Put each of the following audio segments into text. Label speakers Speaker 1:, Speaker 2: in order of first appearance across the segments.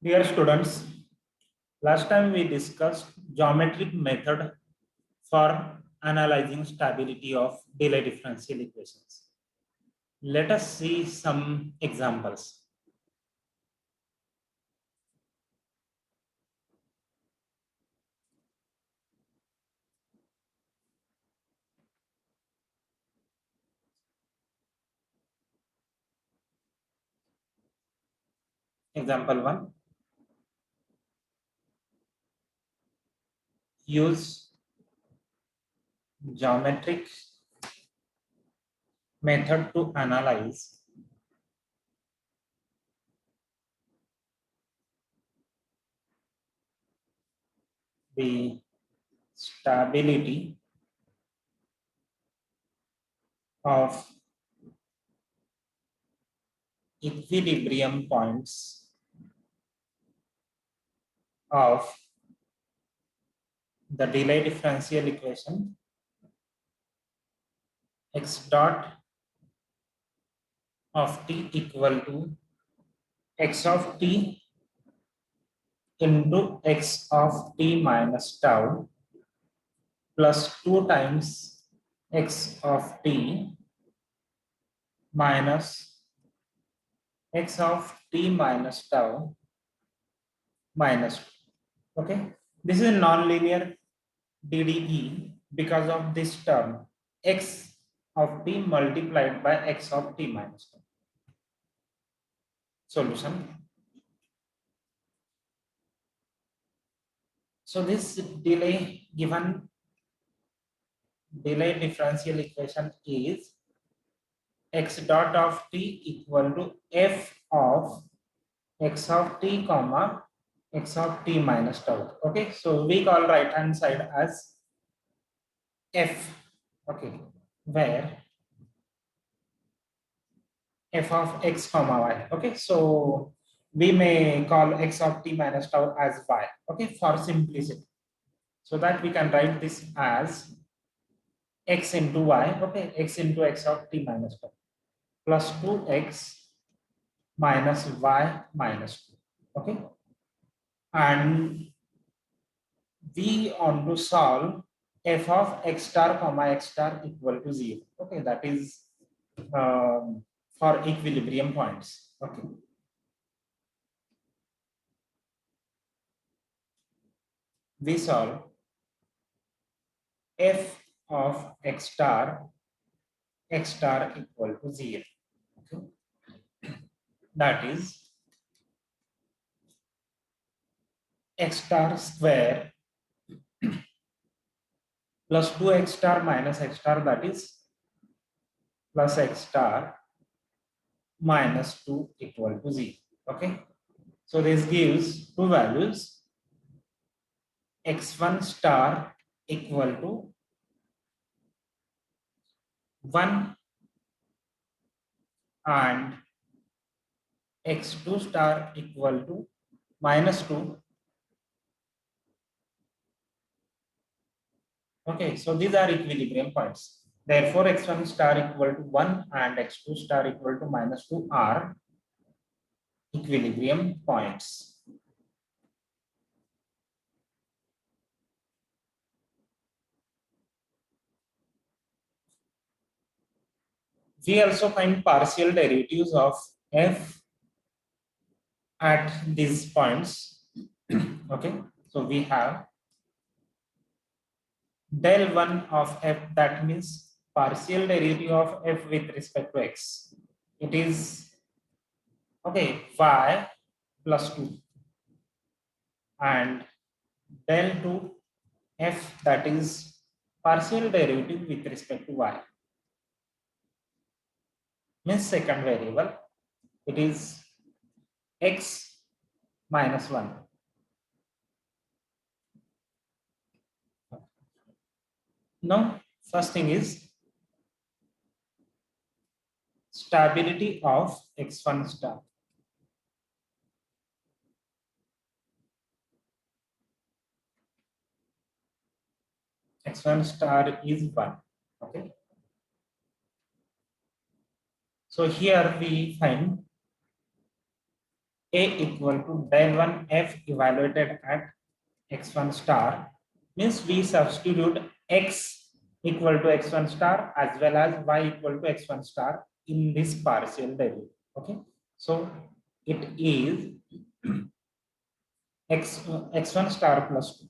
Speaker 1: Dear students, last time we discussed geometric method for analyzing stability of delay differential equations. Let us see some examples. Example 1. Use geometric method to analyze the stability of equilibrium points of the delay differential equation x dot of t equal to x of t into x of t minus tau plus 2 times x of t minus x of t minus tau minus 2. Okay, this is a non-linear DDE because of this term x of t multiplied by x of t minus tau. Solution. So this delay given delay differential equation is x dot of t equal to f of x of t comma x of t minus tau. Okay, so we call right hand side as f. Okay, where f of x comma y. Okay, so we may call x of t minus tau as y. Okay, for simplicity, so that we can write this as x into y. Okay, x into x of t minus tau plus 2x minus y minus 2. Okay, and we want to solve f of x star comma x star equal to 0. Okay, that is for equilibrium points. Okay, we solve f of x star equal to 0. Okay, that is x star square plus 2x star minus x star, that is plus x star minus 2 equal to 0. Okay, so this gives two values, x1 star equal to 1 and x2 star equal to minus 2. Okay, so these are equilibrium points. Therefore, x1 star equal to 1 and x2 star equal to minus 2 are equilibrium points. We also find partial derivatives of f at these points. Okay, so we have del 1 of f, that means partial derivative of f with respect to x. It is okay y plus 2, and del 2 f, that is partial derivative with respect to y, means second variable, it is x minus 1. Now first thing is stability of x1 star. X1 star is 1. Okay, so here we find A equal to del 1 f evaluated at x1 star, means we substitute x equal to x1 star as well as y equal to x1 star in this partial derivative. Okay, so it is x1 star plus 2,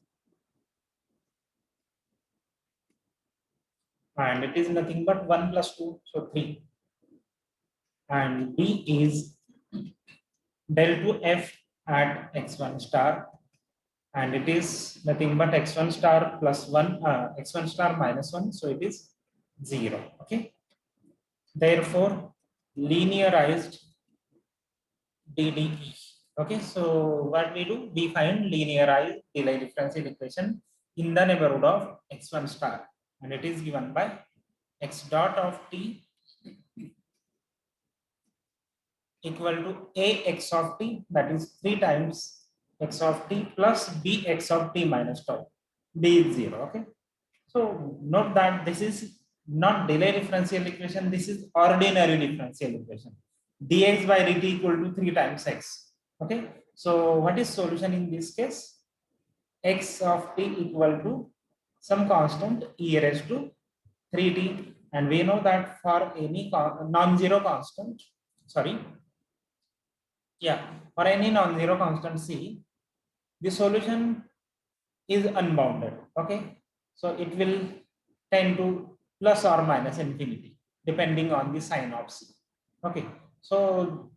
Speaker 1: and it is nothing but 1 plus 2, so 3, and b is del 2 f at x1 star, and it is nothing but x1 star plus 1, x1 star minus 1, so it is 0. Okay, therefore linearized DDE. Okay, so what we do, we find linearized delay differential equation in the neighborhood of x1 star, and it is given by x dot of t equal to ax of t, that is 3 times x of t plus bx of t minus tau. B is 0. Okay, so note that this is not delay differential equation, this is ordinary differential equation. Dx by dt equal to 3 times x. Okay, so what is solution in this case? X of t equal to some constant e raised to 3t, and we know that for any non-zero constant, sorry, yeah, for any non-zero constant c, the solution is unbounded. Okay, so it will tend to plus or minus infinity depending on the sign of c. Okay, so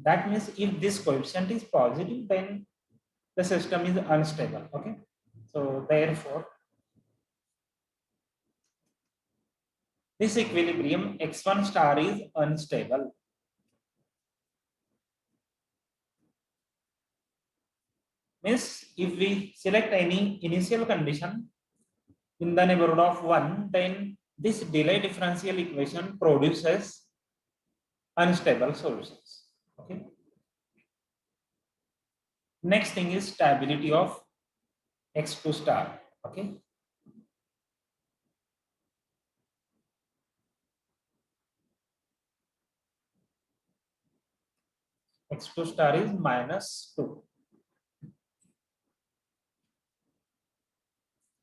Speaker 1: that means if this coefficient is positive, then the system is unstable. Okay, so therefore this equilibrium x1 star is unstable. Means if we select any initial condition in the neighborhood of 1, then this delay differential equation produces unstable solutions. Okay. Next thing is stability of x2 star. Okay. X2 star is minus 2.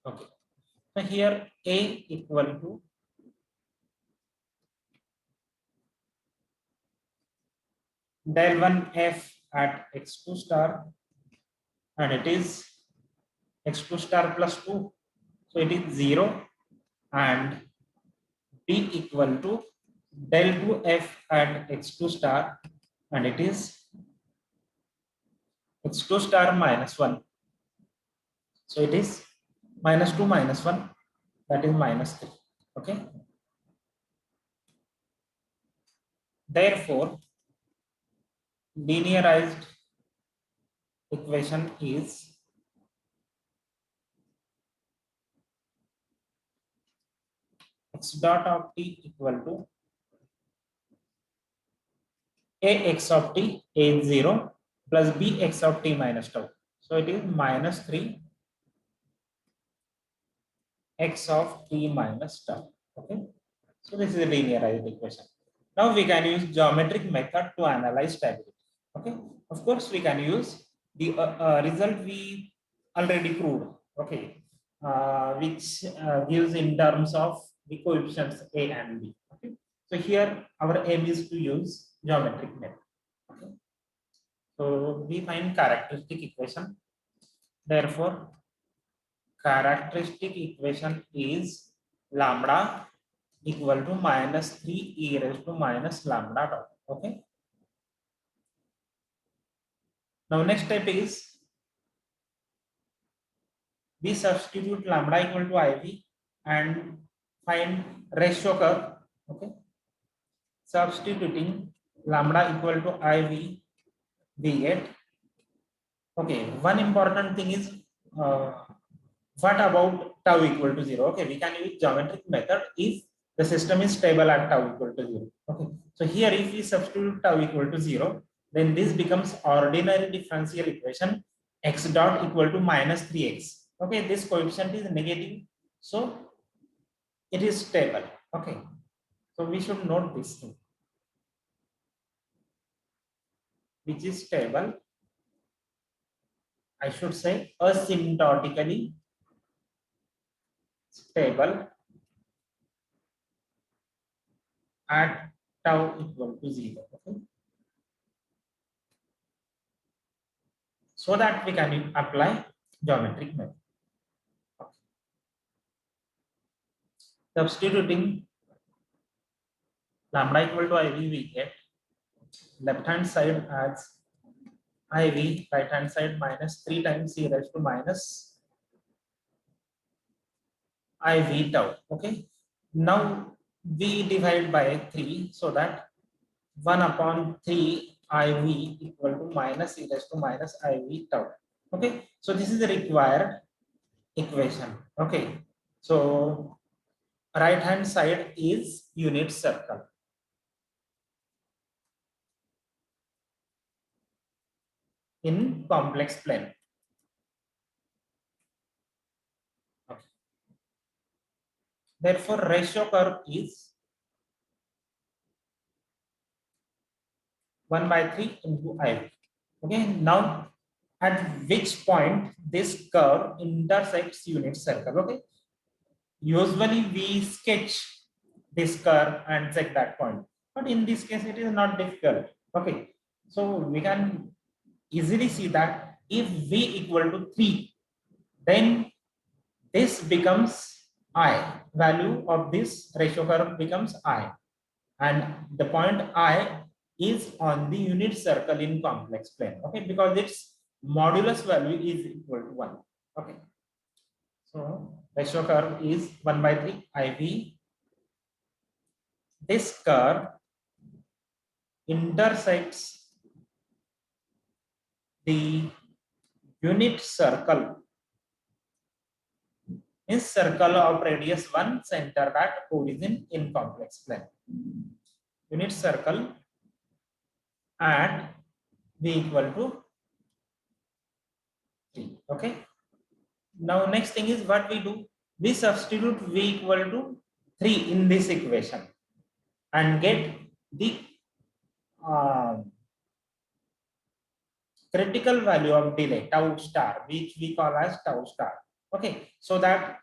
Speaker 1: Okay. So here A equal to del 1 f at x2 star, and it is x2 star plus 2. So it is 0, and B equal to del 2 f at x2 star, and it is x2 star minus 1. So it is minus 2 minus 1, that is minus 3. Okay. Therefore, linearized equation is x dot of t equal to ax of t, a is 0, plus bx of t minus tau. So it is minus 3 x of t minus tau. Okay. So this is a linearized equation. Now we can use geometric method to analyze stability. Okay. Of course, we can use the result we already proved. Okay. Which gives in terms of the coefficients a and b. Okay. So here our aim is to use geometric method. Okay. So we find characteristic equation. Therefore, characteristic equation is lambda equal to minus 3 e raised to minus lambda dot. Okay. Now next step is we substitute lambda equal to iv and find ratio curve. Okay. Substituting lambda equal to iv, we get, okay, one important thing is uh, what about tau equal to 0? Okay, we can use geometric method if the system is stable at tau equal to 0. Okay, so here if we substitute tau equal to 0, then this becomes ordinary differential equation x dot equal to minus 3x. Okay, this coefficient is negative, so it is stable. Okay, so we should note this thing, which is stable I should say asymptotically stable at tau equal to 0. Okay? So that we can apply geometric method. Substituting lambda equal to IV, we get left hand side as IV, right hand side minus 3 times e raised to minus IV tau. Okay. Now we divide by 3 so that 1 upon 3 IV equal to minus e raised to minus IV tau. Okay. So this is the required equation. Okay. So right hand side is unit circle. In complex plane. Okay. Therefore, ratio curve is 1 by 3 into I. Okay. Now, at which point this curve intersects unit circle? Okay. Usually, we sketch this curve and check that point, but in this case, it is not difficult. Okay. So we can easily see that if v equal to 3, then this becomes I. Value of this ratio curve becomes I. And the point I is on the unit circle in complex plane. Okay, because its modulus value is equal to 1. Okay. So ratio curve is 1 by 3 IV. This curve intersects the unit circle. Is circle of radius 1 centered at origin in complex plane. Unit circle at v equal to 3. Okay. Now next thing is what we do. We substitute v equal to 3 in this equation and get the critical value of delay tau star, which we call as tau star. Okay. So that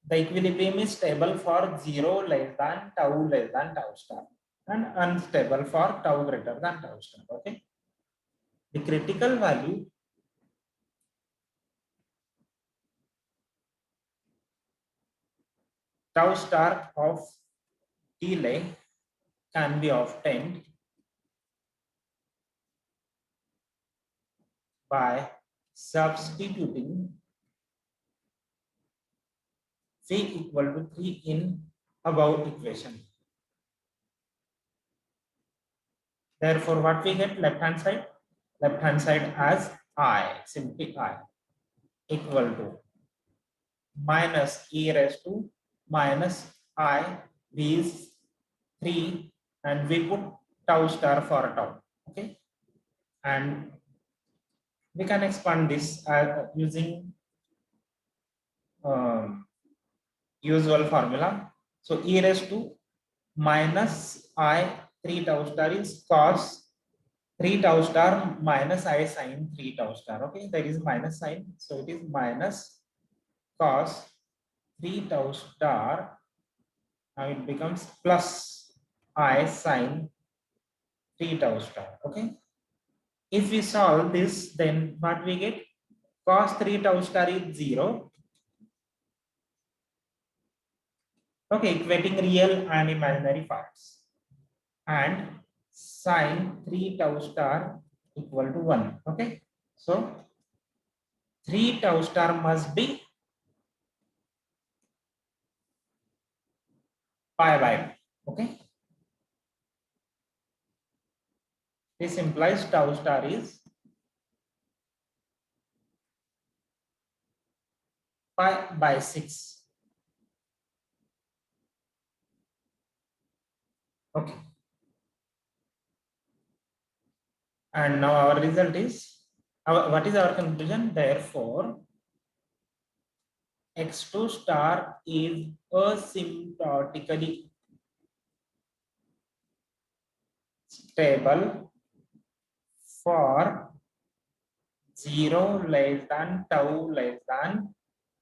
Speaker 1: the equilibrium is stable for 0 less than tau star and unstable for tau greater than tau star. Okay. The critical value tau star of delay can be obtained by substituting v equal to 3 in above equation. Therefore, what we get left hand side as I, simply I, equal to minus e raised to minus I, v is 3, and we put tau star for tau. Okay. And we can expand this using usual formula. So e raised to minus I 3 tau star is cos 3 tau star minus I sin 3 tau star. Okay, there is minus sign. So it is minus cos 3 tau star. Now it becomes plus I sin 3 tau star. Okay. If we solve this, then what we get? Cos 3 tau star is 0. Okay, equating real and imaginary parts. And sine 3 tau star equal to 1. Okay. So 3 tau star must be pi by 2. Okay. This implies tau star is pi by 6. Okay. And now our result is, what is our conclusion? Therefore, x2 star is asymptotically stable for 0 less than tau less than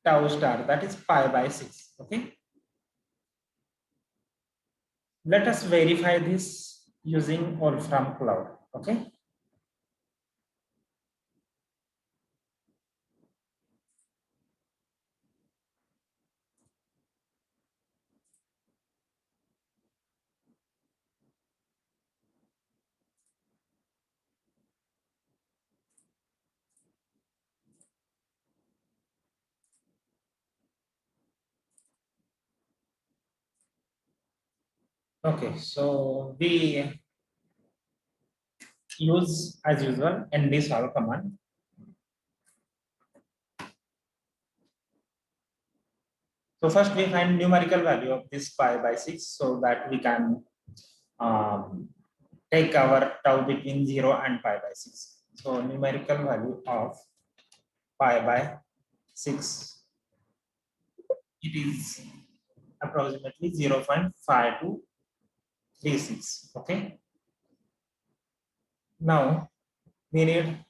Speaker 1: tau star, that is pi by 6. Okay, let us verify this using Wolfram Cloud. Okay, okay, so we use as usual ndsolve command. So first we find numerical value of this pi by 6 so that we can take our tau between 0 and pi by 6. So numerical value of pi by 6, it is approximately 0.5236. Okay, now we need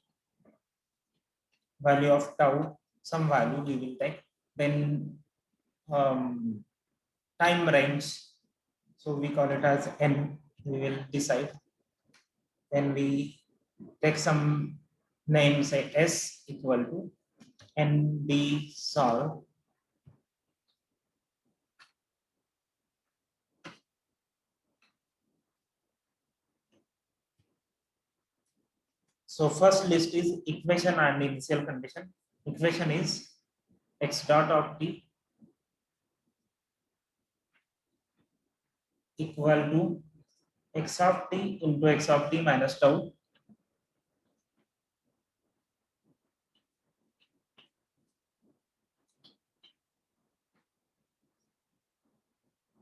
Speaker 1: value of tau, some value we will take, then time range, so we call it as n, we will decide. Then we take some name, say s equal to nd solve So first list is equation and initial condition. Equation is x dot of t equal to x of t into x of t minus tau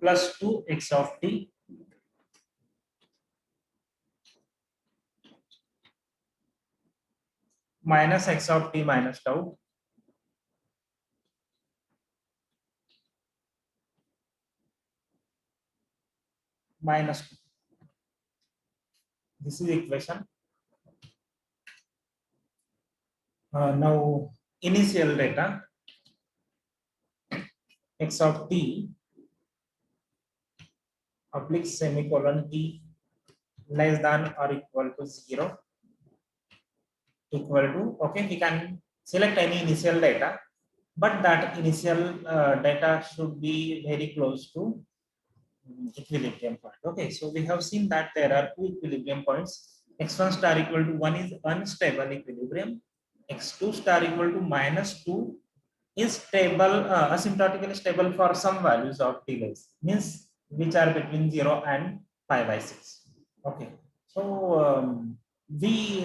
Speaker 1: plus 2 x of t minus x of t minus tau minus 2. This is equation. Now initial data x of t oblique semicolon t less than or equal to 0 equal to, okay, we can select any initial data, but that initial data should be very close to equilibrium point. Okay, so we have seen that there are two equilibrium points. X1 star equal to 1 is unstable equilibrium. X2 star equal to minus 2 is stable, asymptotically stable for some values of delays, means which are between 0 and pi by 6. Okay, so we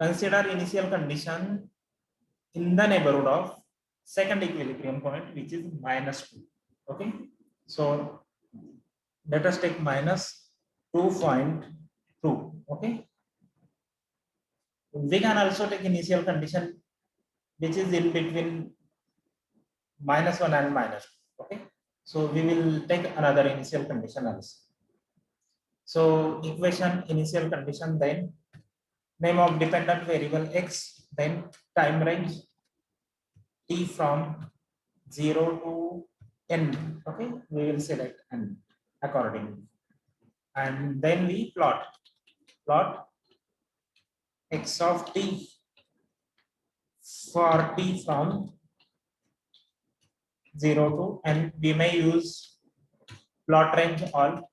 Speaker 1: consider initial condition in the neighborhood of second equilibrium point, which is minus 2. Okay, so let us take minus 2.2. Okay, we can also take initial condition which is in between minus 1 and minus 2. Okay, so we will take another initial condition also. So equation initial condition, then name of dependent variable x, then time range t from 0 to n. Okay, we will select n accordingly, and then we plot x of t for t from 0 to n. We may use plot range all.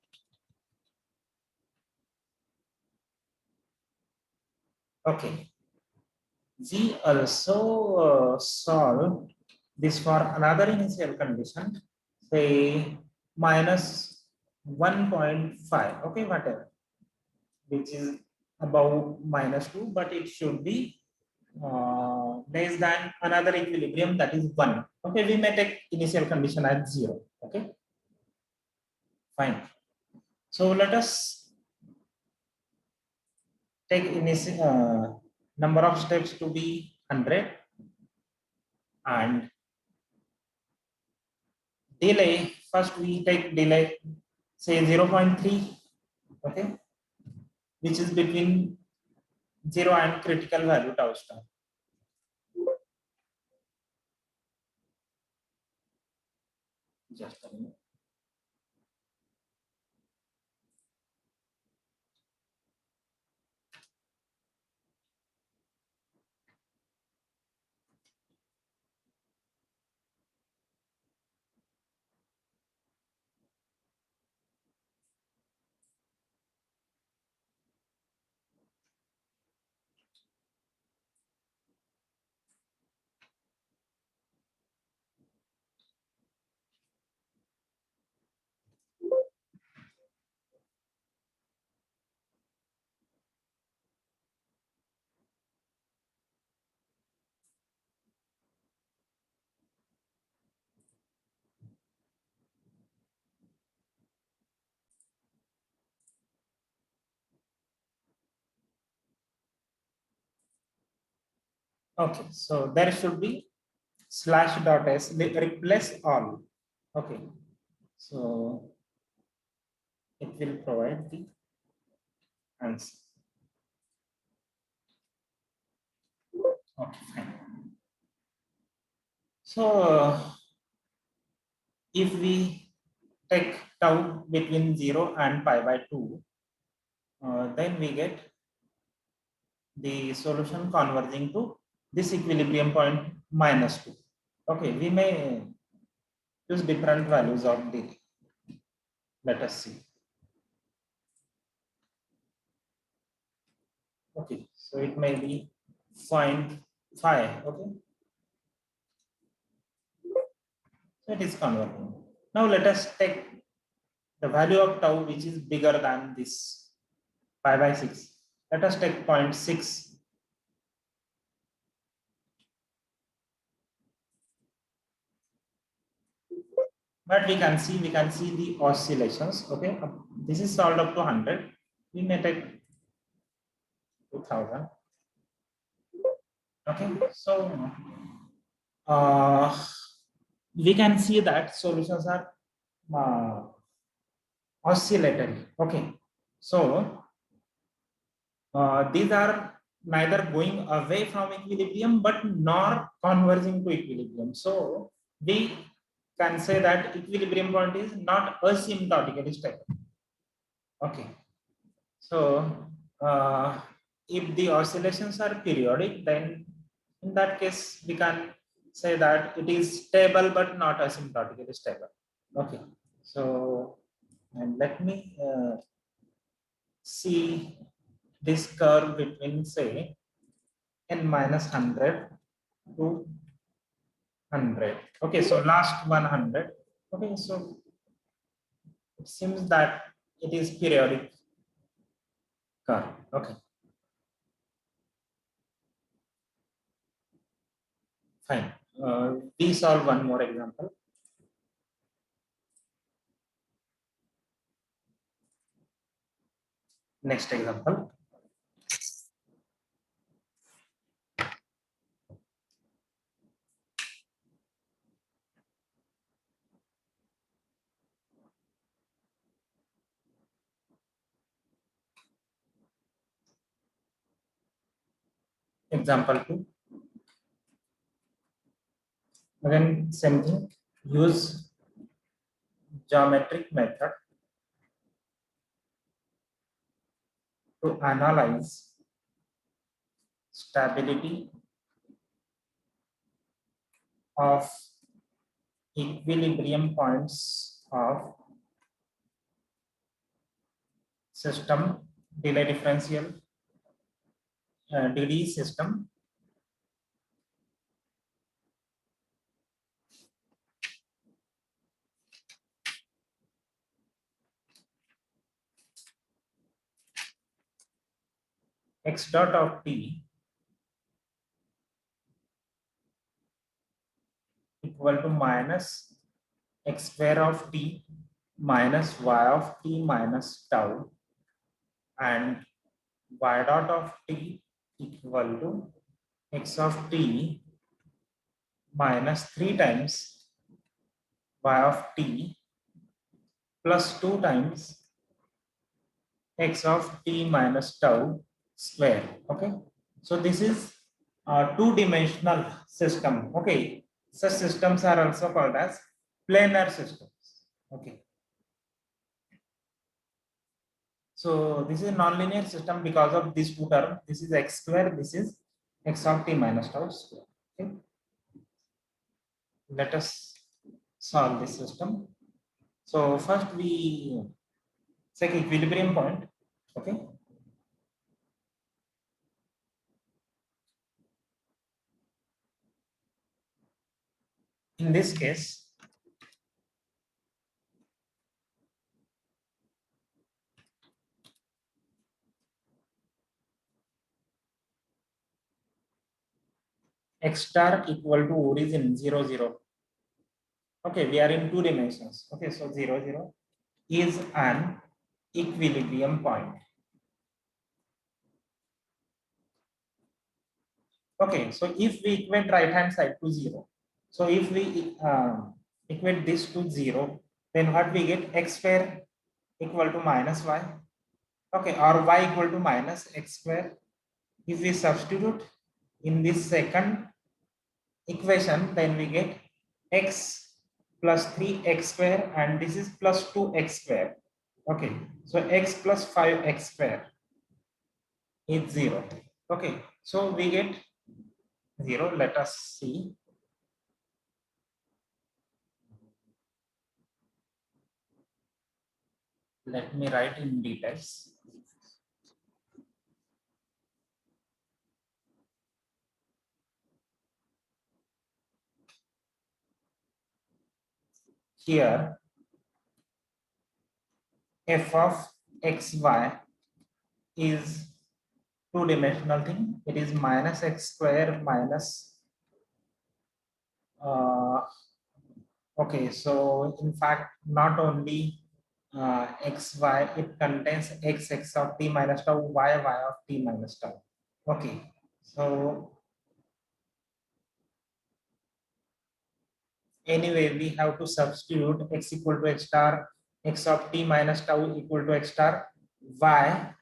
Speaker 1: Okay, we also solve this for another initial condition, say minus 1.5. Okay, whatever, which is above minus 2, but it should be less than another equilibrium, that is 1. Okay, we may take initial condition as 0. Okay, fine. So let us take initial number of steps to be 100 and delay. First we take delay, say 0.3. Okay, which is between 0 and critical value tau star. Just a minute. Okay, so there should be slash dot s replace all. Okay, so it will provide the answer. Okay, fine. So if we take tau between 0 and pi by 2, then we get the solution converging to this equilibrium point -2. Okay, we may use different values of d. Let us see. Okay, so it may be find phi. Okay, so it is converging. Now let us take the value of tau which is bigger than this pi by 6. Let us take 0.6. But we can see the oscillations. Okay, this is solved up to 100. We may take 2000. Okay, so we can see that solutions are oscillatory. Okay, so these are neither going away from equilibrium but nor converging to equilibrium. So we can say that equilibrium point is not asymptotically stable. Okay, so if the oscillations are periodic, then in that case we can say that it is stable but not asymptotically stable. Okay, so and let me see this curve between say n minus 100 to 100. Okay, so last 100. Okay, so it seems that it is periodic curve. Okay, fine. We solve one more example. Next example. Example 2. Again, same thing. Use geometric method to analyze stability of equilibrium points of system delay differential DD system x dot of t equal to minus x square of t minus y of t minus tau and y dot of t equal to x of t minus 3 times y of t plus 2 times x of t minus tau square. Okay, so this is a two-dimensional system. Okay, such systems are also called as planar systems. Okay, so this is a nonlinear system because of this two term. This is x square, this is x of t minus tau square. Okay, let us solve this system. So first we check equilibrium point. Okay, in this case, x star equal to origin 0 0. Okay, we are in two dimensions. Okay, so 0 0 is an equilibrium point. Okay, so if we equate right hand side to 0, so if we equate this to 0, then what we get? X square equal to minus y. Okay, or y equal to minus x square. If we substitute in this second equation, then we get x plus 3x square, and this is plus 2x square. Okay, so x plus 5x square is 0. Okay, so we get 0. Let us see. Let me write in details. Here, f of xy is two-dimensional thing. It is minus x square minus. Okay, so in fact, not only xy, it contains x of t minus tau, y of t minus tau. Okay, so anyway, we have to substitute x equal to x star, x of t minus tau equal to x star, y,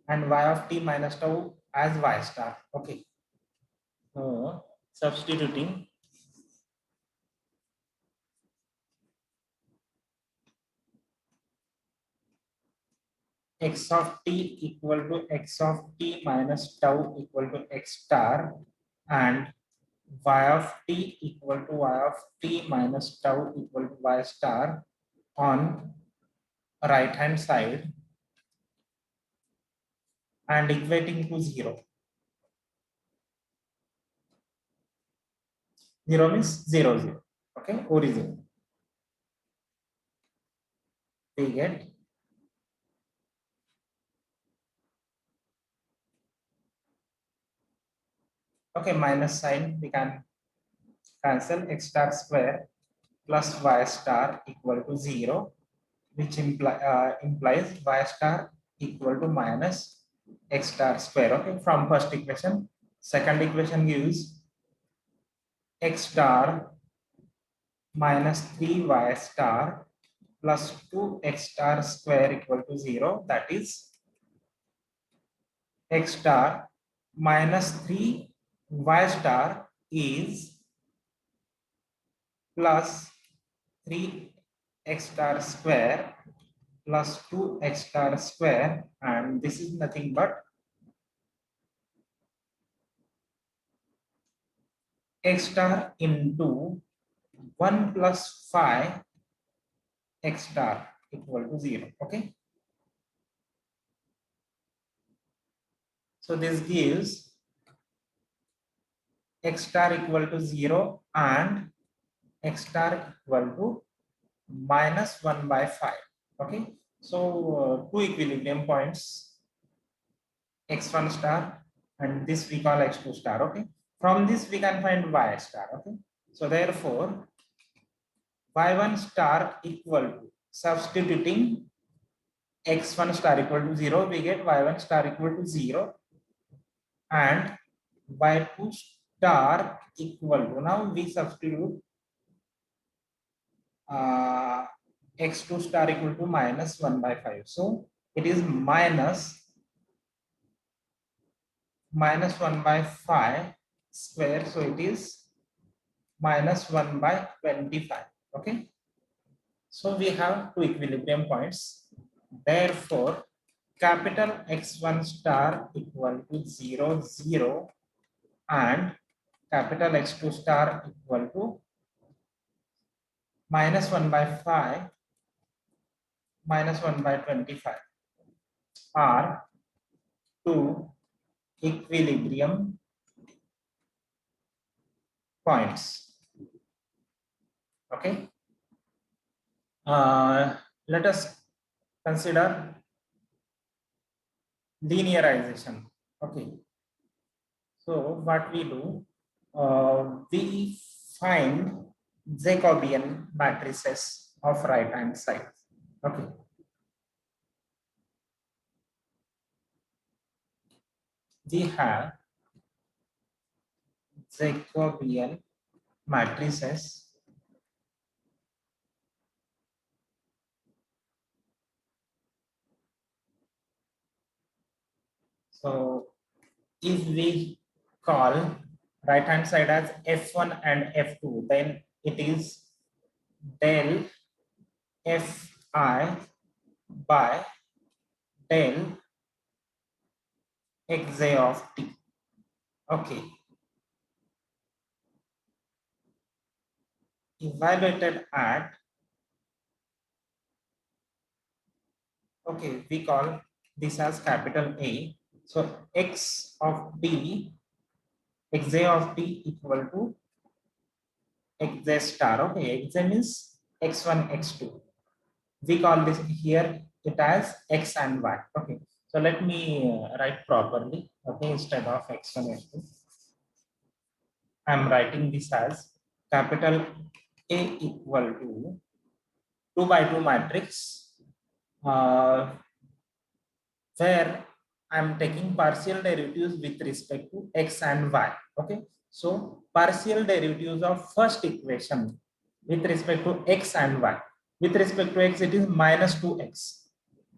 Speaker 1: and y of t minus tau as y star. Okay, so substituting x of t equal to x of t minus tau equal to x star, and y of t equal to y of t minus tau equal to y star on right hand side and equating to 0. 0 means 0 0. Okay, origin. We get okay, minus sign we can cancel. X star square plus y star equal to 0, which implies y star equal to minus x star square. Okay, from first equation. Second equation gives x star minus 3y star plus 2x star square equal to 0. That is x star minus 3y star is plus 3x star square plus 2x star square, and this is nothing but x star into 1 plus 5 x star equal to 0. Okay, so this gives x star equal to 0 and x star equal to minus 1 by 5. Okay, so two equilibrium points, x1 star and this we call x2 star. Okay, from this we can find y star. Okay, so therefore y1 star equal to, substituting x1 star equal to 0, we get y1 star equal to 0 and y2 star equal to, now we substitute x2 star equal to minus 1 by 5. So it is minus minus 1 by 5 square, so it is minus 1 by 25. Okay, so we have two equilibrium points. Therefore, capital X1 star equal to 0, 0 and capital X2 star equal to minus 1 by 5 minus 1 by 25 are two equilibrium points. Okay. Let us consider linearization. Okay. So what we do, we find Jacobian matrices of right hand side. Okay. We have Jacobian matrices so if we call right hand side as F1 and F2, then it is del Fi by del Xj of t. Okay. Evaluated at, okay, we call this as capital A. So X of t, Xj of t equal to Xj star. Okay, Xj means X1, X2. We call this here it as X and Y. Okay, so let me write properly. Okay, instead of X1, X2, I'm writing this as capital A equal to 2 by 2 matrix, where I'm taking partial derivatives with respect to X and Y. Okay, so partial derivatives of first equation with respect to X and Y. With respect to X, it is minus 2X.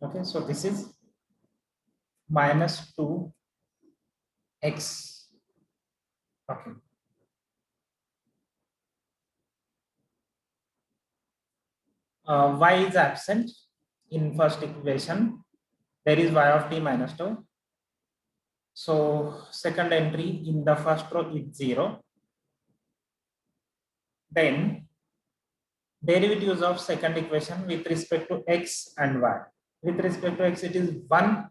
Speaker 1: Okay, so this is minus 2X. Okay. Y is absent in first equation. There is y of t minus 2. So second entry in the first row is 0. Then derivatives of second equation with respect to X and Y. With respect to X, it is 1.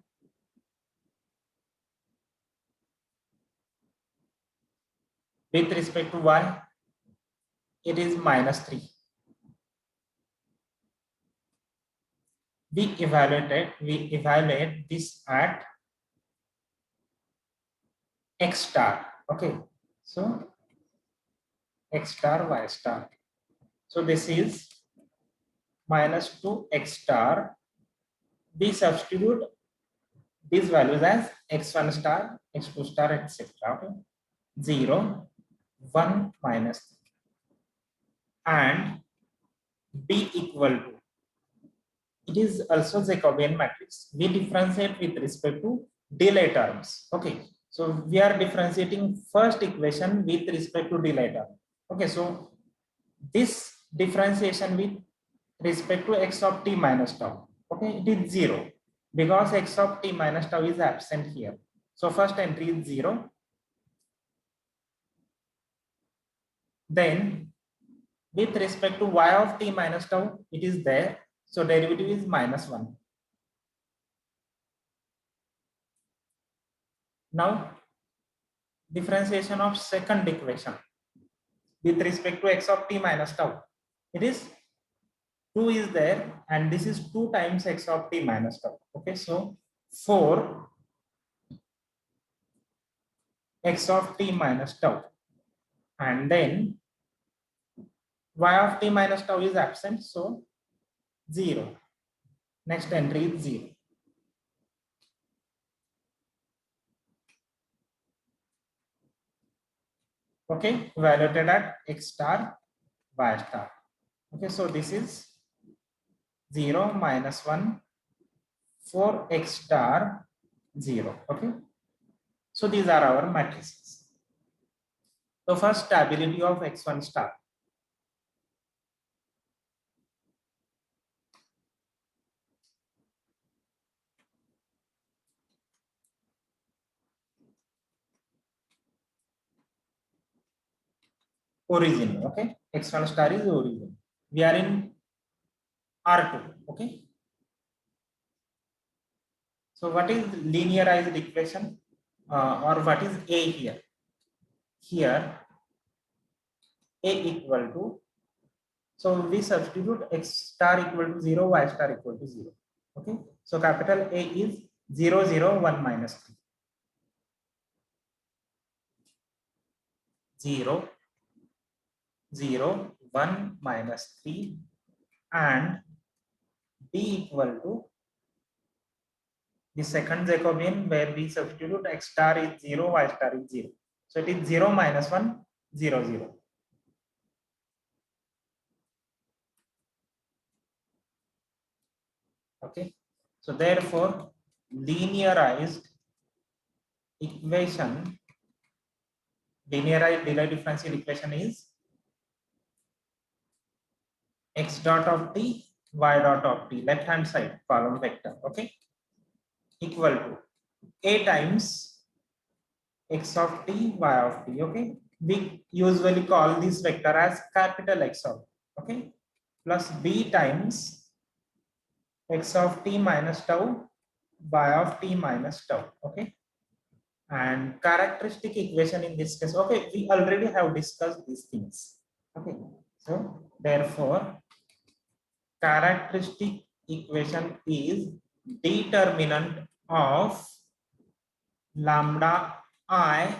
Speaker 1: With respect to Y, it is minus 3. We evaluate this at X star. Okay, so X star, Y star. So this is minus 2X star. We substitute these values as X1 star, X2 star, etc. Okay, 0, 1, minus 3. And B equal to, it is also Jacobian matrix. We differentiate with respect to delay terms. Okay, so we are differentiating first equation with respect to delay term. Okay, so this differentiation with respect to X of t minus tau. Okay, it is 0 because X of t minus tau is absent here. So first entry is 0. Then with respect to Y of t minus tau, it is there. So derivative is minus 1. Now differentiation of second equation with respect to X of t minus tau. It is 2 is there and this is 2 times X of t minus tau. Okay, so 4 X of t minus tau, and then Y of t minus tau is absent, so 0. Next entry is 0. Okay, evaluated at X star, Y star. Okay, so this is 0, minus 1, 4X star, 0. Okay, So these are our matrices. So first, stability of x1 star. Origin, okay? X1 star is origin. We are in R2, okay? So what is linearized equation or what is A here? Here A equal to, so we substitute x star equal to 0, y star equal to 0. Okay, so capital A is 0, 0, 1 minus 3. 0, 0, 1 minus 3 and B equal to the second Jacobian where we substitute x star is 0, y star is 0. So it is 0 minus 1, 0, 0. Okay, so therefore linearized equation, linearized Dirichlet differential equation is x dot of t, y dot of t, left hand side column vector, okay, equal to a times x of t, y of t, okay. We usually call this vector as capital X of t, okay, plus b times x of t minus tau, y of t minus tau, okay. And characteristic equation in this case, okay, we already have discussed these things, okay. So therefore characteristic equation is determinant of lambda I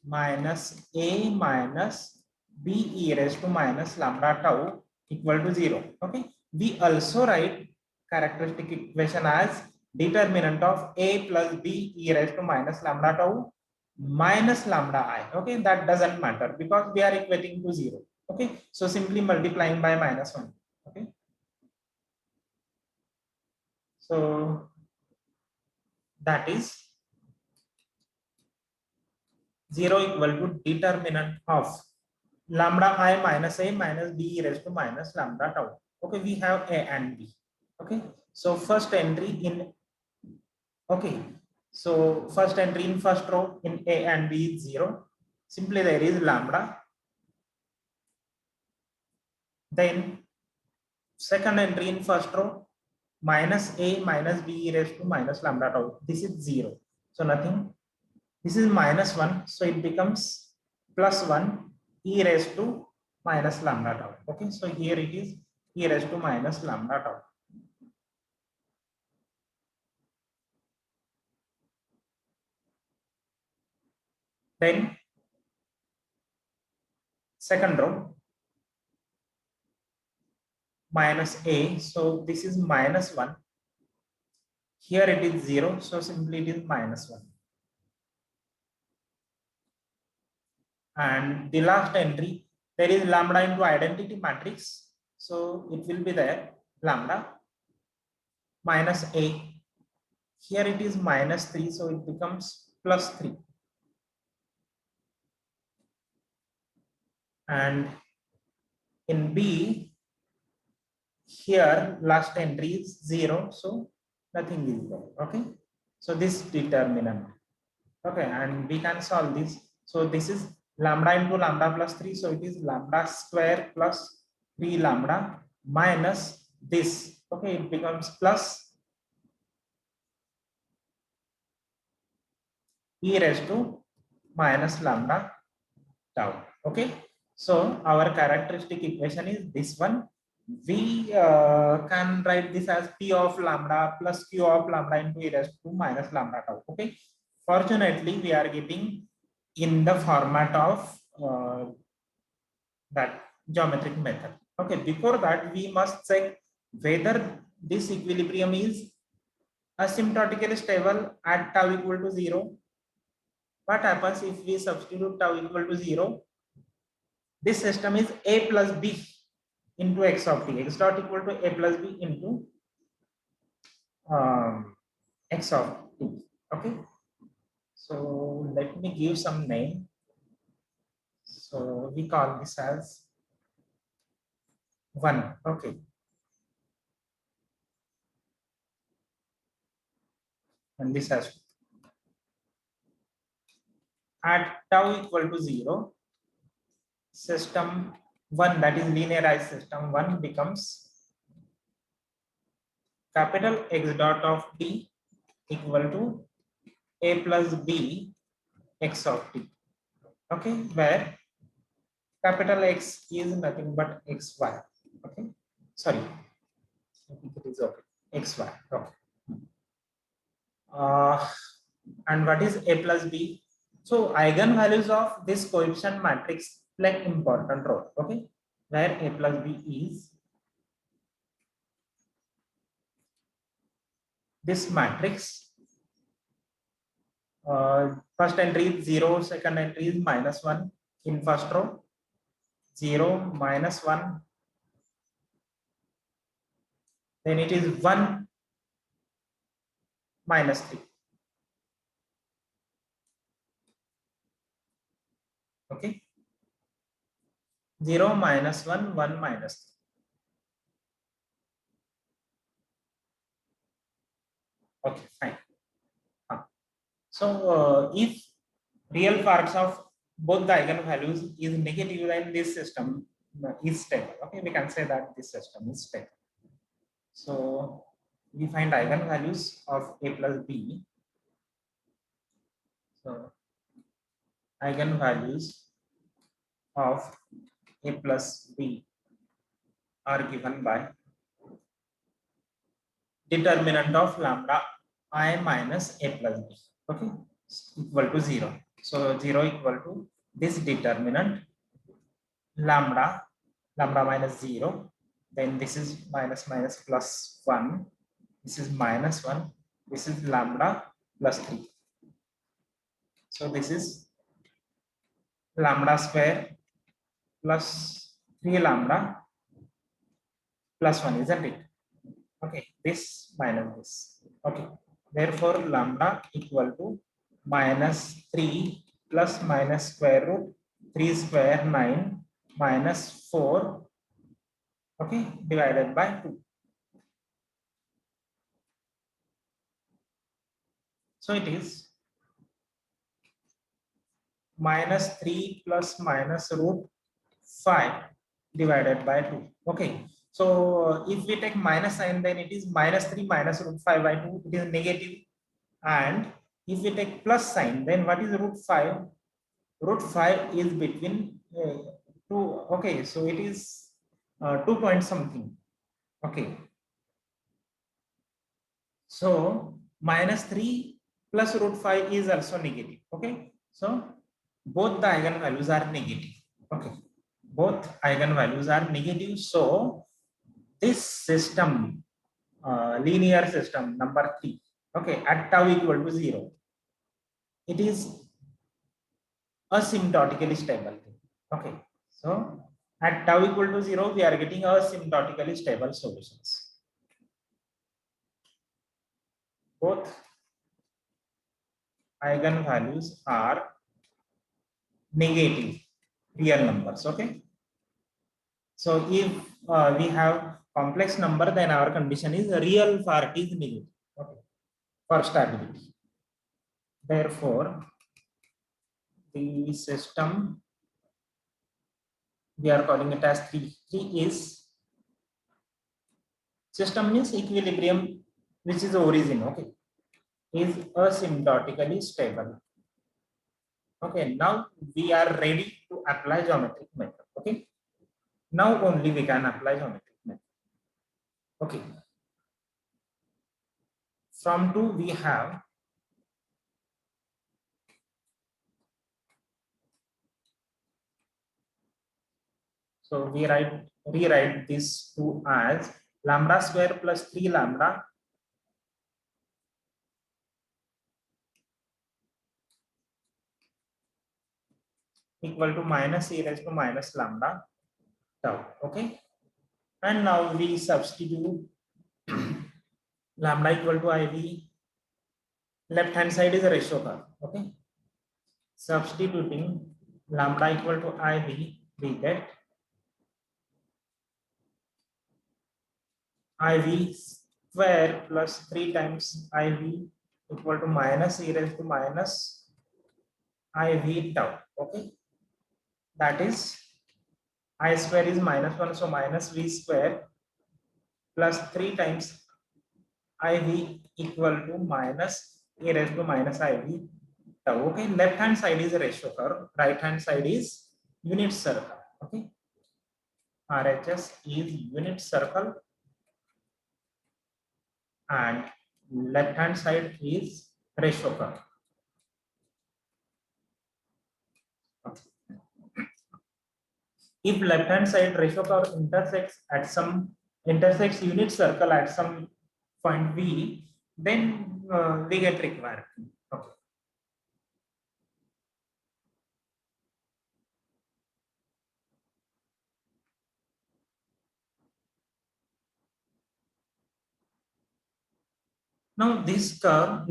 Speaker 1: minus a minus b e raised to minus lambda tau equal to 0. Okay, we also write characteristic equation as determinant of a plus b e raised to minus lambda tau minus lambda I. Okay, that doesn't matter because we are equating to 0. Okay, so simply multiplying by minus 1. Okay, so that is 0 equal to determinant of lambda I minus a minus b raised to minus lambda tau. Okay, we have a and b. Okay, so first entry in, okay, so first entry in first row in a and b is 0. Simply there is lambda. Then second entry in first row minus a minus b raised to minus lambda tau. This is 0. So nothing. This is minus 1. So it becomes plus 1 e raised to minus lambda tau. Okay, so here it is e raised to minus lambda tau. Then second row minus a, so this is minus 1. Here it is 0, so simply it is minus 1. And the last entry, there is lambda into identity matrix, so it will be there lambda minus a. Here it is minus 3, so it becomes plus 3. And in B, here last entry is 0, so nothing is there. Okay, so this determinant. Okay, and we can solve this. So this is lambda into lambda plus 3, so it is lambda square plus 3 lambda minus this. Okay, it becomes plus e raised to minus lambda tau. Okay, so our characteristic equation is this one. We can write this as p of lambda plus q of lambda into e raised to minus lambda tau. Okay, fortunately we are getting in the format of that geometric method. Okay, before that we must check whether this equilibrium is asymptotically stable at tau equal to 0. What happens if we substitute tau equal to 0? This system is a plus b into x of t, x dot equal to a plus b into x of t. Okay, So let me give some name. So we call this as 1. Okay. And this has at tau equal to 0, system 1, that is linearized system 1, becomes capital X dot of t equal to a plus b x of t. Okay, where capital X is nothing but xy. Okay, sorry, I think it is okay, xy. Okay. Uh, and what is a plus b? So eigenvalues of this coefficient matrix play important role. Okay, where a plus b is this matrix. First entry is 0, second entry is -1 in first row, 0, -1, then it is 1, -3. Okay, 0, -1, 1, -3. Okay, fine. So if real parts of both the eigenvalues is negative, then this system is stable. Okay, we can say that this system is stable. So we find eigenvalues of a plus b. So eigenvalues of a plus b are given by determinant of lambda I minus a plus b. Okay, equal to 0. So 0 equal to this determinant lambda minus 0, then this is minus minus plus 1, this is -1, this is lambda plus 3. So this is lambda square plus 3 lambda plus 1, isn't it? Okay, this minus this. Okay, therefore lambda equal to -3 plus minus square root 3 square 9 minus 4, okay, divided by 2. So it is -3 plus minus root 5 divided by 2. Okay, so if we take minus sign, then it is -3 minus root 5 by 2, it is negative. And if we take plus sign, then what is root 5? Root 5 is between 2. Okay, so it is 2 point something. Okay, so -3 plus root 5 is also negative. Okay, so both the eigenvalues are negative. Okay, both eigenvalues are negative. So this system, linear system number 3, okay, at tau equal to 0, it is asymptotically stable. Okay, so at tau equal to 0, we are getting asymptotically stable solutions. Both eigenvalues are negative real numbers. Okay, so if we have complex number, then our condition is real part is negative. Okay, for stability. Therefore, the system we are calling it as 3. 3 is system means equilibrium, which is origin. Okay, is asymptotically stable. Okay, now we are ready to apply geometric method. Okay, now only we can apply geometric method. Okay, from 2 we have so we rewrite this 2 as lambda square plus 3 lambda equal to minus e raised to minus lambda tau. Okay, and now we substitute lambda equal to IV Left hand side is a ratio curve. Okay. Substituting lambda equal to IV, we get IV square plus 3 times IV equal to minus e raised to minus IV tau. Okay. That is I square is -1, so minus V square plus 3 times IV equal to minus e raised to minus IV tau. Okay, left hand side is a ratio curve, right hand side is unit circle. Okay, RHS is unit circle and left hand side is ratio curve. Okay. If left hand side ratio curve intersects unit circle at some point V, then we get required. Okay. Now this curve,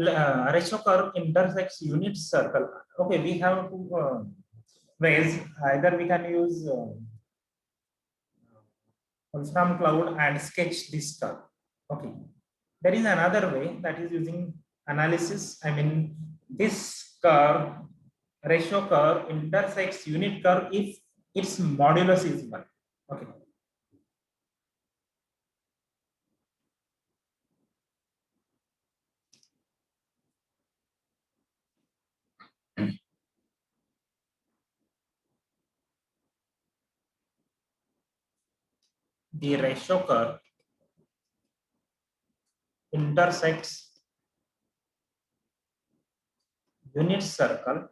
Speaker 1: ratio curve intersects unit circle. Okay, we have two ways. Either we can use Wolfram cloud and sketch this curve. Okay. There is another way, that is using analysis. I mean, this curve, ratio curve intersects unit curve if its modulus is 1. Okay. The ratio curve intersects unit circle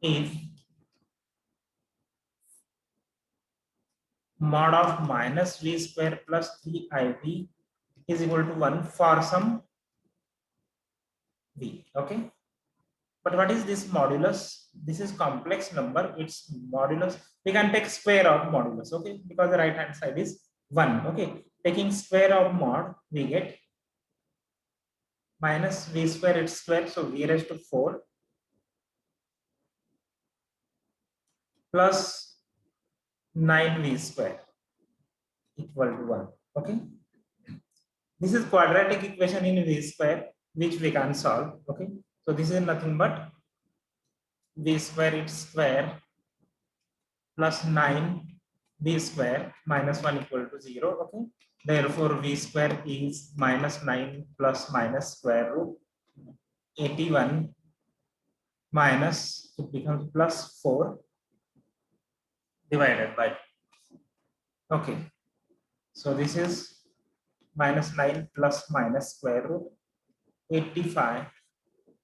Speaker 1: if mod of minus V square plus 3IV is equal to 1 for some V. Okay. But what is this modulus? This is complex number. Its modulus, we can take square of modulus. Okay. Because the right hand side is 1. Okay. Taking square of mod, we get minus V square, its square. So V raised to 4 plus 9V square equal to 1. Okay. This is quadratic equation in V square, which we can solve. Okay. So this is nothing but V square its square plus 9 V square minus 1 equal to 0. Okay. Therefore, V square is minus 9 plus minus square root 81 minus, it becomes plus 4 divided by. Okay. So this is minus 9 plus minus square root 85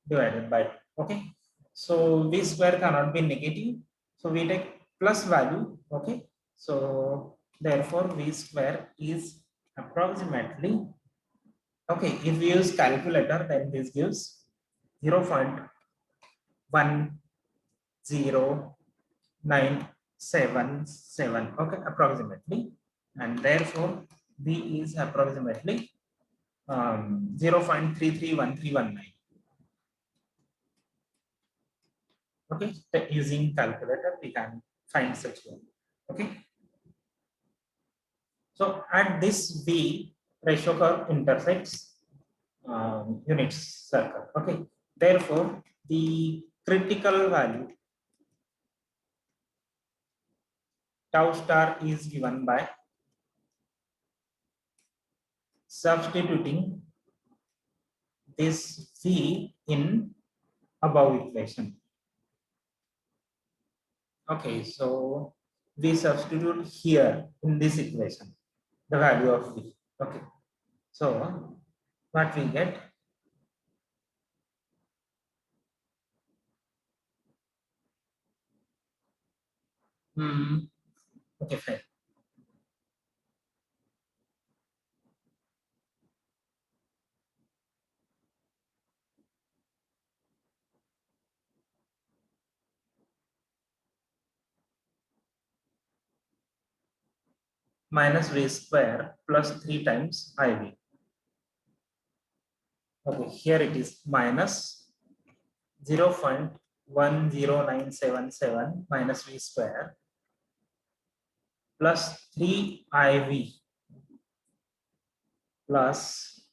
Speaker 1: divided by 2. Okay. So V square cannot be negative. So we take plus value. Okay. So therefore V square is approximately, okay, if we use calculator, then this gives 0.10977. Okay, approximately. And therefore V is approximately 0.331319. Okay, using calculator we can find such one. Okay, so at this V, ratio curve intersects unit circle. Okay, therefore the critical value tau star is given by substituting this V in above equation. Okay, so we substitute here in this equation the value of V. Okay, so what we get? Okay, fine. Minus V square plus 3 times IV. Okay, here it is minus 0.10977 minus v square plus 3iv plus,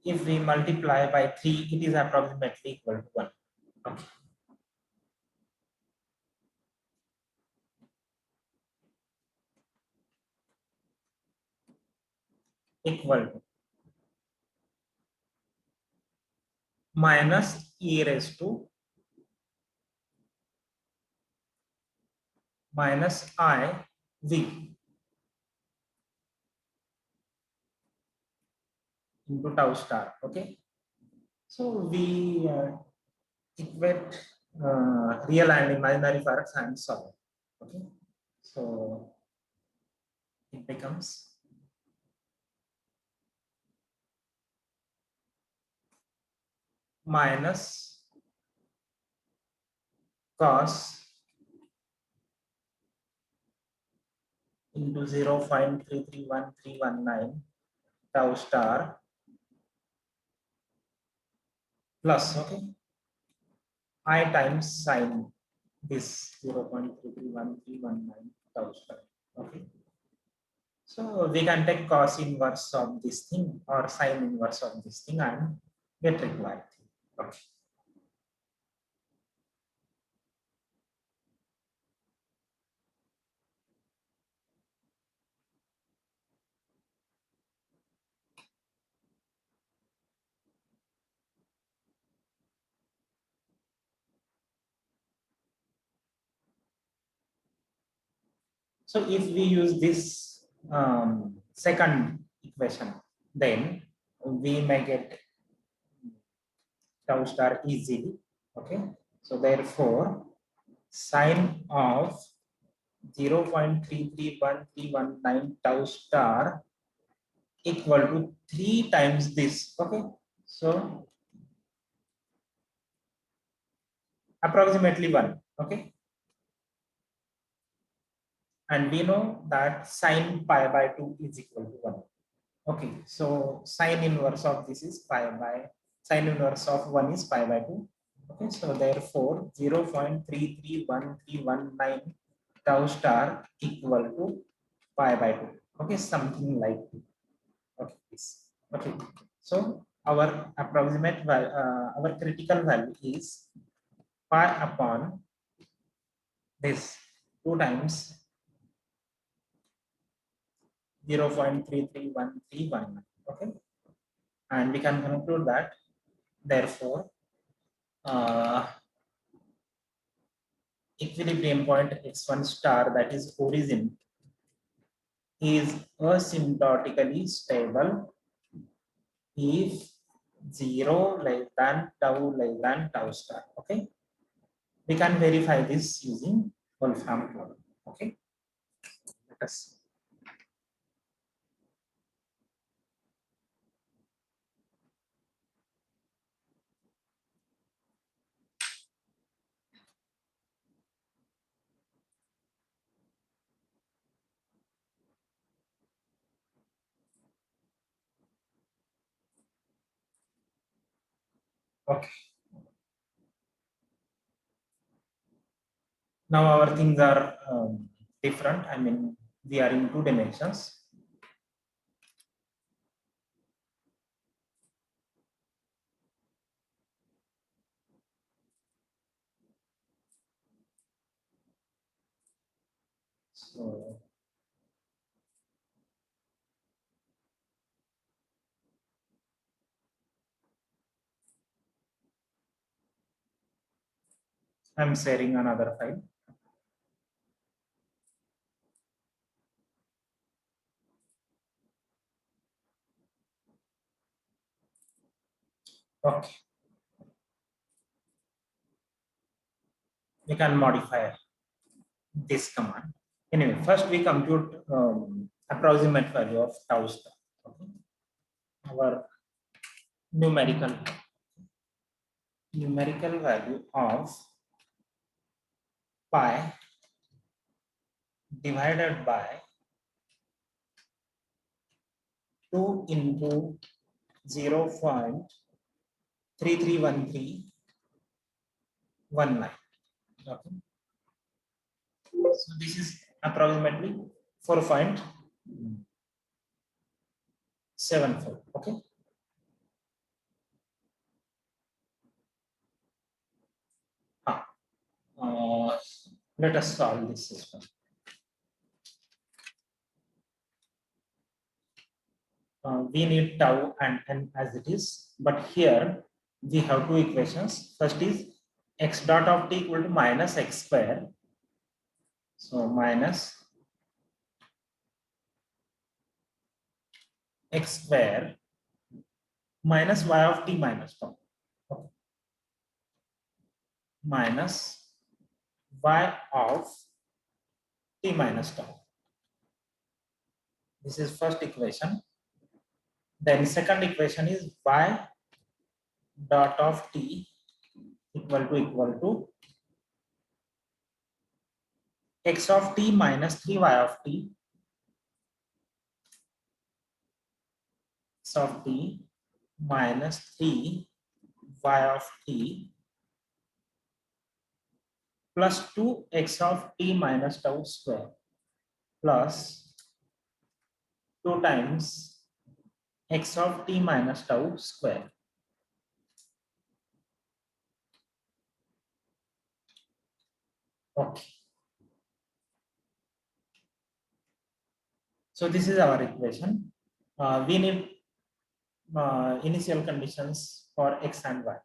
Speaker 1: if we multiply by 3, it is approximately equal to 1. Okay. Equal to minus e raised to minus I v into tau star. Okay. So we equate real and imaginary facts and solve. Okay. So it becomes minus cos into 0.331319 tau star plus, okay, I times sine this 0.331319 tau star. Okay. So we can take cos inverse of this thing or sine inverse of this thing and get required. Okay. So if we use this second equation, then we may get tau star easily. Okay. So therefore, sine of 0.331319 tau star equal to 3 times this. Okay. So approximately 1. Okay. And we know that sine pi by 2 is equal to 1. Okay, so sine inverse of this is pi by, sine inverse of 1 is pi by 2. Okay, so therefore 0.331319 tau star equal to pi by 2. Okay, something like okay, this. Okay, so our approximate value, our critical value is pi upon this 2 times 0.331319. Okay, and we can conclude that therefore uh, equilibrium point x1 star, that is origin, is asymptotically stable if 0 less than tau star. Okay, we can verify this using Wolfram model. Okay, let us. Okay, now our things are different. I mean, we are in 2 dimensions. So I'm sharing another file. Okay, we can modify this command. Anyway, first we compute approximate value of tau star. Okay. Our numerical value of pi divided by 2 into 0.331319. Okay. So this is approximately 4.74. Okay. Let us solve this system. We need tau and n as it is, but here we have two equations. First is x dot of t equal to minus x square. So minus x square minus y of t minus tau. Okay. Minus y of t minus tau. This is first equation. Then second equation is y dot of t equal to x of t minus 3y of t, x of t minus 3 y of t plus 2 x of t minus tau square plus 2 times x of t minus tau square. Okay. So this is our equation. We need initial conditions for x and y.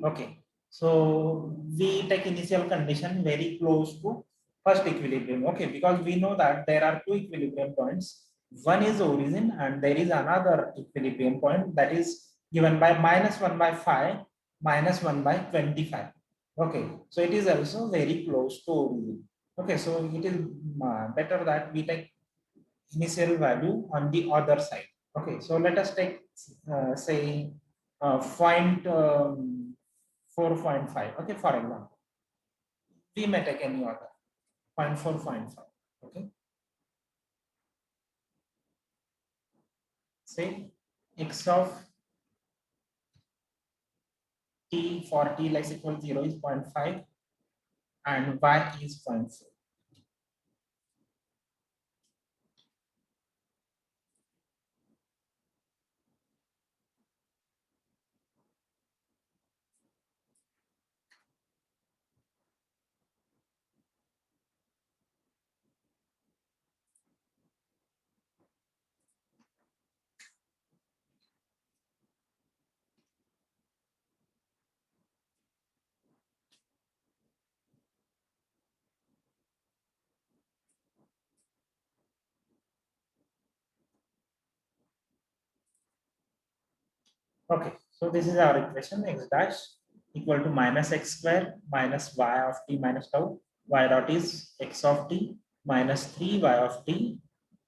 Speaker 1: Okay. So we take initial condition very close to first equilibrium. Okay, because we know that there are two equilibrium points. One is origin and there is another equilibrium point that is given by minus 1 by 5 minus 1 by 25. Okay, so it is also very close to origin. Okay, so it is better that we take initial value on the other side. Okay, so let us take say point 4.5. Okay, for example, we may take any other 0.4.5. Okay, say x of t for t less equal 0 is 0.5 and y is 0.4. Okay, so this is our equation. X dash equal to minus x square minus y of t minus tau. Y dot is x of t minus 3y of t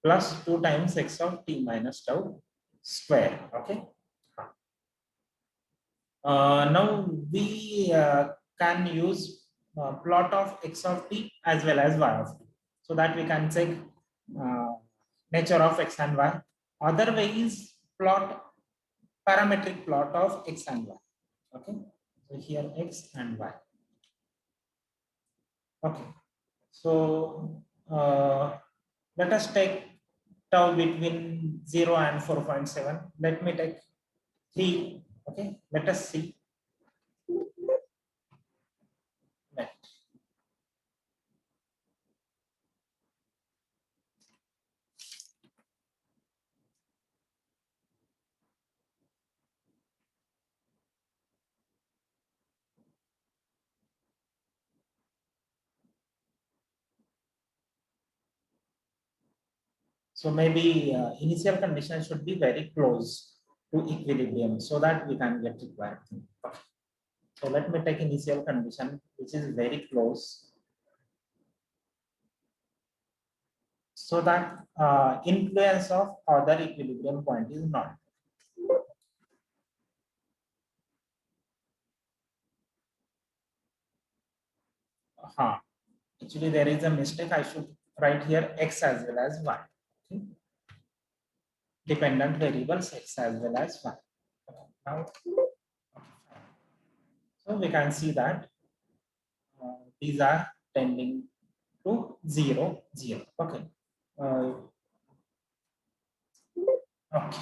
Speaker 1: plus 2 times x of t minus tau square. Okay. Now we can use plot of x of t as well as y of t, so that we can check uh, nature of x and y. Other way is plot parametric plot of x and y. Okay, so here x and y. Okay, so let us take tau between 0 and 4.7. Let me take 3. Okay, let us see. Let. So maybe initial condition should be very close to equilibrium so that we can get required thing. So let me take initial condition which is very close so that influence of other equilibrium point is not. Actually, there is a mistake. I should write here x as well as y. Okay. dependent variables x as well as y. Now, so we can see that these are tending to 0, 0. Okay. Okay.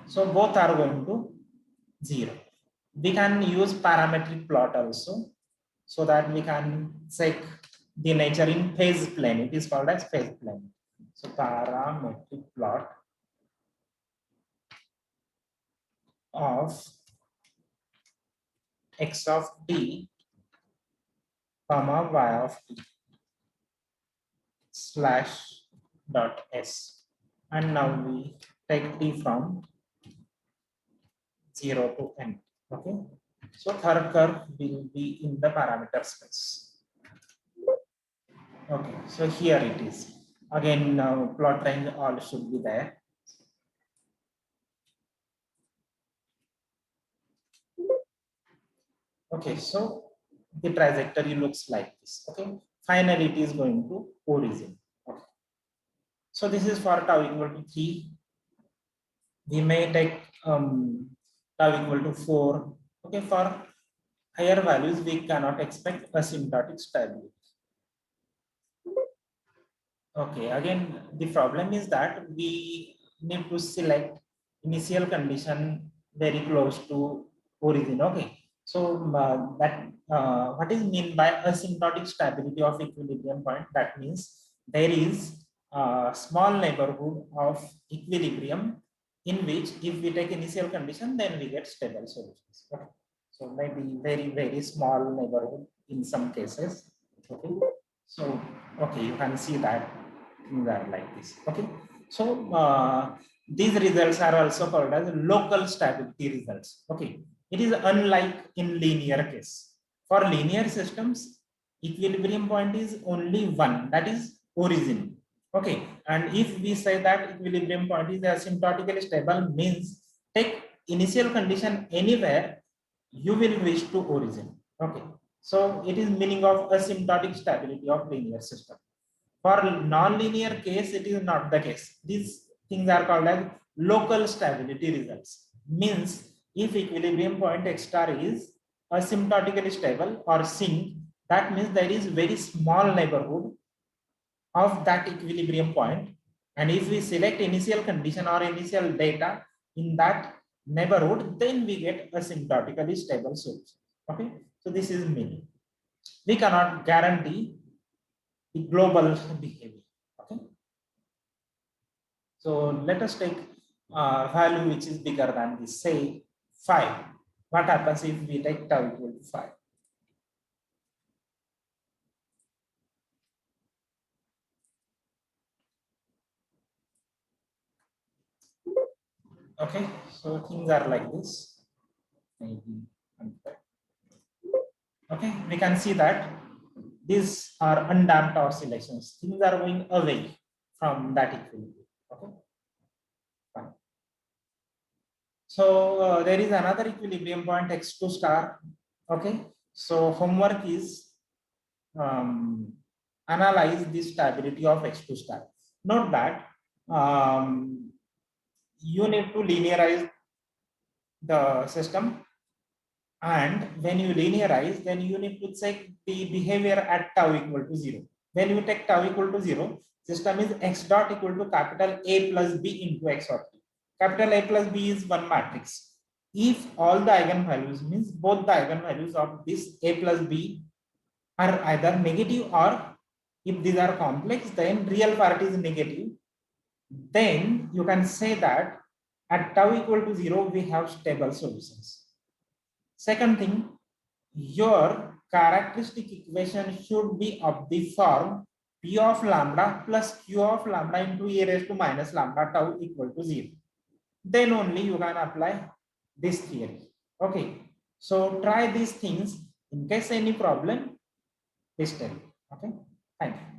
Speaker 1: So both are going to 0. We can use parametric plot also, so that we can check the nature in phase plane. It is called as phase plane. So parametric plot of x of t comma y of t slash dot s. And now we take t from 0 to n. Okay. So third curve will be in the parameter space. Okay. So here it is. Again, plot range all should be there. Okay. So the trajectory looks like this. Okay. Finally, it is going to origin. Okay. So this is for tau equal to 3. We may take tau equal to 4. Okay. For higher values, we cannot expect asymptotic stability. Okay, again, the problem is that we need to select initial condition very close to origin. Okay, so what is mean by asymptotic stability of equilibrium point? That means there is a small neighborhood of equilibrium in which if we take initial condition, then we get stable solutions. Okay. So maybe very small neighborhood in some cases. Okay. So okay, you can see that things are like this. Okay, so these results are also called as local stability results. Okay, it is unlike in linear case. For linear systems, equilibrium point is only one, that is origin. Okay, and if we say that equilibrium point is asymptotically stable, means take initial condition anywhere, you will reach to origin. Okay, so it is meaning of asymptotic stability of linear system. For non-linear case, it is not the case. These things are called as local stability results. Means if equilibrium point x star is asymptotically stable or sink, that means there is very small neighborhood of that equilibrium point. And if we select initial condition or initial data in that neighborhood, then we get asymptotically stable solution. Okay, so this is meaning. We cannot guarantee the global behavior. Okay. So let us take a value which is bigger than this, say 5. What happens if we take tau equal to 5? Okay, so things are like this. Maybe okay, we can see that these are undamped oscillations. Things are going away from that equilibrium. Okay. Fine. So there is another equilibrium point x2 star. Okay, so homework is analyze the stability of x2 star. Note that you need to linearize the system, and when you linearize, then you need to check the behavior at tau equal to 0. When you take tau equal to 0, system is x dot equal to capital A plus B into x of t. Capital A plus B is one matrix. If all the eigenvalues, means both the eigenvalues of this A plus B are either negative, or if these are complex, then real part is negative, then you can say that at tau equal to 0, we have stable solutions. Second thing, your characteristic equation should be of the form P of lambda plus Q of lambda into e raised to minus lambda tau equal to 0. Then only you can apply this theory. Okay. So try these things. In case any problem, please tell me. Okay. Thank you.